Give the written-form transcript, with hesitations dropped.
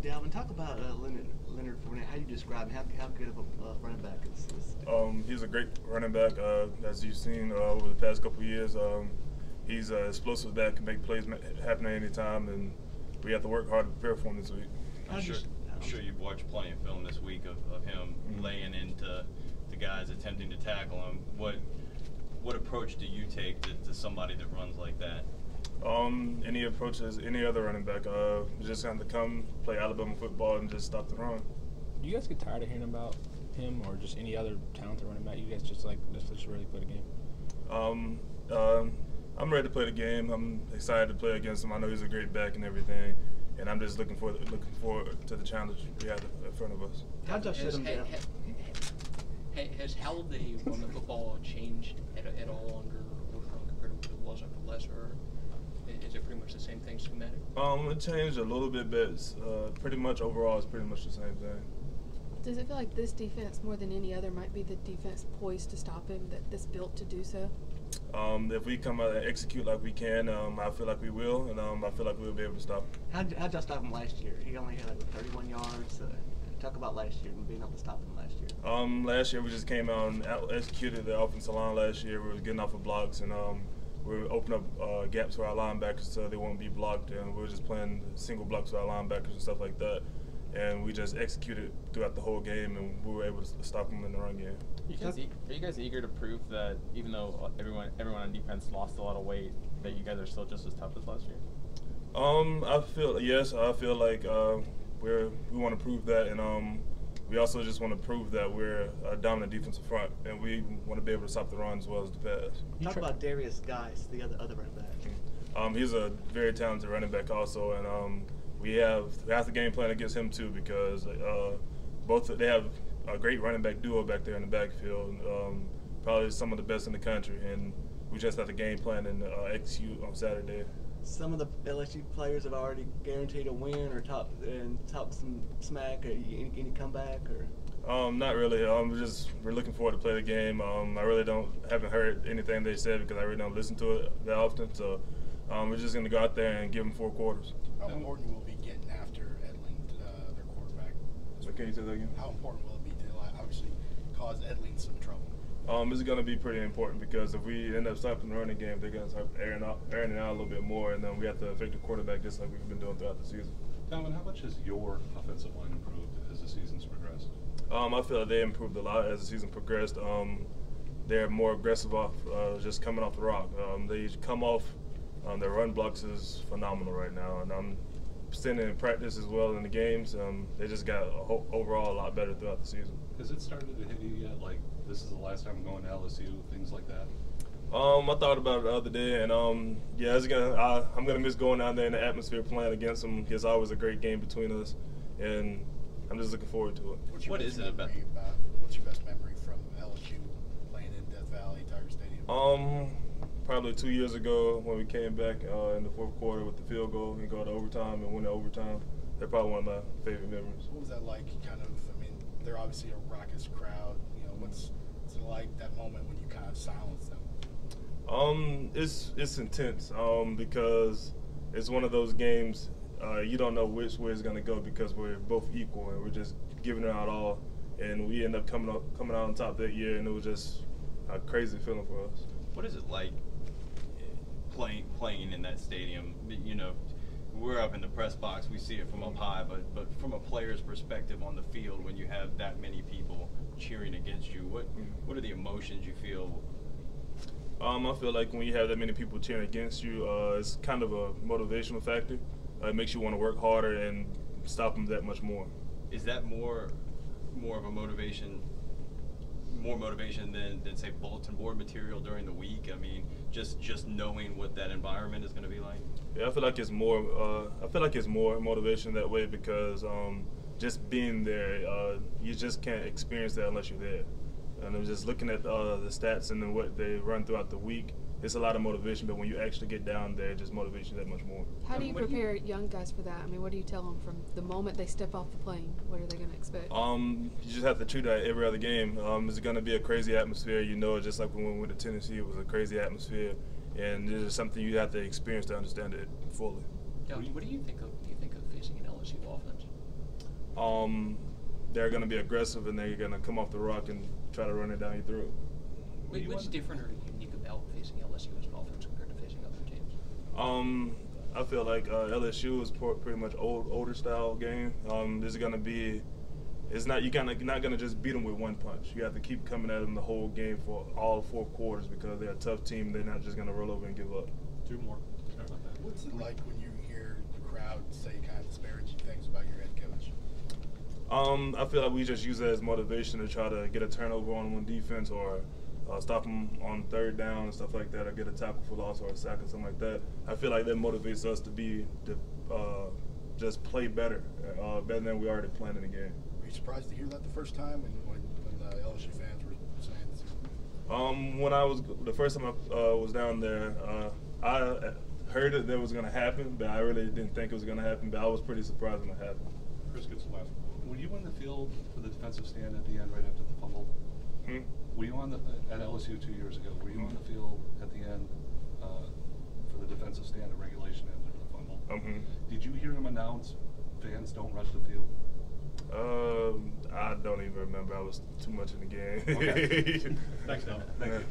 Dalvin, talk about Leonard Fournette. How do you describe him? How good of a running back is this? He's a great running back, as you've seen over the past couple of years. He's explosive back, can make plays happen at any time, and we have to work hard to prepare for him this week. I'm sure you've watched plenty of film this week of him laying into the guys attempting to tackle him. What approach do you take to somebody that runs like that? Any approach as any other running back. You just have to come play Alabama football and just stop the run. Do you guys get tired of hearing about him or just any other talented running back? You guys just like, let's just really play the game? I'm ready to play the game. I'm excited to play against him. I know he's a great back and everything, and I'm just looking forward to the challenge we have in front of us. How'd y'all shut him down? Has how they run the football changed at all under Orgeron compared to what it was under Lesser? Is it pretty much the same thing schematic? It changed a little bit, but pretty much overall it's pretty much the same thing. Does it feel like this defense, more than any other, might be the defense poised to stop him, that's built to do so? If we come out and execute like we can, I feel like we will, and I feel like we'll be able to stop him. How'd y'all stop him last year? He only had like 31 yards. Talk about last year and being able to stop him last year. Last year we just came out and executed the offensive line last year. We were getting off of blocks, and we were opening up gaps for our linebackers so they won't be blocked, and we were just playing single blocks with our linebackers and stuff like that. And we just executed throughout the whole game, and we were able to stop them in the run game. Are you guys eager to prove that even though everyone on defense lost a lot of weight, that you guys are still just as tough as last year? I feel like we want to prove that, and we also just want to prove that we're a dominant defensive front, and we want to be able to stop the run as well as the pass. Talk about Darius Geis, the other running back. He's a very talented running back also, and we have the game plan against him too, because they have a great running back duo back there in the backfield, probably some of the best in the country, and we just have to game plan and execute on Saturday. Some of the LSU players have already guaranteed a win or talked some smack. Any comeback or? Not really. We're looking forward to play the game. I really haven't heard anything they said because I really don't listen to it that often. So we're just going to go out there and give them 4 quarters. How important will it be getting after Edling, their quarterback? So can you say that again? How important will it be to obviously cause Edling some trouble? It's going to be pretty important because if we end up stopping the running game, they're going to start airing it out a little bit more, and then we have to affect the quarterback just like we've been doing throughout the season. Dalvin, how much has your offensive line improved as the season's progressed? I feel like they improved a lot as the season progressed. They're more aggressive off just coming off the rock. They come off. Their run blocks is phenomenal right now, and I'm seeing it in practice as well in the games. They just got overall a lot better throughout the season. Has it started to hit you yet? Like, this is the last time I'm going to LSU, things like that? I thought about it the other day, and I'm gonna miss going down there in the atmosphere playing against them. It's always a great game between us, and I'm just looking forward to it. What is it about? What's your best memory from LSU playing in Death Valley, Tiger Stadium? Probably 2 years ago when we came back in the 4th quarter with the field goal and go to overtime and win the overtime. They're probably one of my favorite memories. What was that like? They're obviously a raucous crowd. What's it like that moment when you kind of silence them? It's intense because it's one of those games you don't know which way it's gonna go because we're both equal and we're just giving it out all, and we end up coming out on top that year, and it was just a crazy feeling for us. What is it like playing in that stadium? We're up in the press box, we see it from up high, but from a player's perspective on the field, when you have that many people cheering against you, what are the emotions you feel? I feel like when you have that many people cheering against you, it's kind of a motivational factor. It makes you want to work harder and stop them that much more. Is that more of a motivation? More motivation than say bulletin board material during the week? I mean, just knowing what that environment is going to be like. Yeah, I feel like it's more. I feel like it's more motivation that way because just being there, you just can't experience that unless you're there. And I'm just looking at the stats and then what they run throughout the week. It's a lot of motivation, but when you actually get down there, it just motivates you that much more. How do you prepare young guys for that? I mean, what do you tell them from the moment they step off the plane? What are they going to expect? You just have to treat it like every other game. It's going to be a crazy atmosphere. Just like when we went to Tennessee, it was a crazy atmosphere, and it is something you have to experience to understand it fully. What do you think of facing an LSU offense? they're going to be aggressive and they're going to come off the rock and try to run it down your throat. What's different or unique about facing LSU as an offense compared to facing other teams? I feel like LSU is pretty much older style game. This is going to be, you're not going to just beat them with one punch. You have to keep coming at them the whole game for all 4 quarters because they're a tough team. They're not just going to roll over and give up. 2 more. Sorry about that. What's it like when you hear the crowd say kind of disparaging things about your head coach? I feel like we just use that as motivation to try to get a turnover on defense or stop them on 3rd down and stuff like that, or get a tackle for loss or a sack or something like that. I feel like that motivates us to just play better than we already planned in the game. Were you surprised to hear that the first time when the LSU fans were saying this? When the first time I was down there, I heard that was going to happen, but I really didn't think it was going to happen. But I was pretty surprised when it happened. Chris gets the last one. Were you on the field for the defensive stand at the end, right after the fumble? Were you on at LSU 2 years ago? Were you on the field at the end for the defensive stand at regulation after the fumble? Did you hear him announce, "Fans don't rush the field"? I don't even remember. I was too much in the game. Okay. Thanks, Dom. Thank you.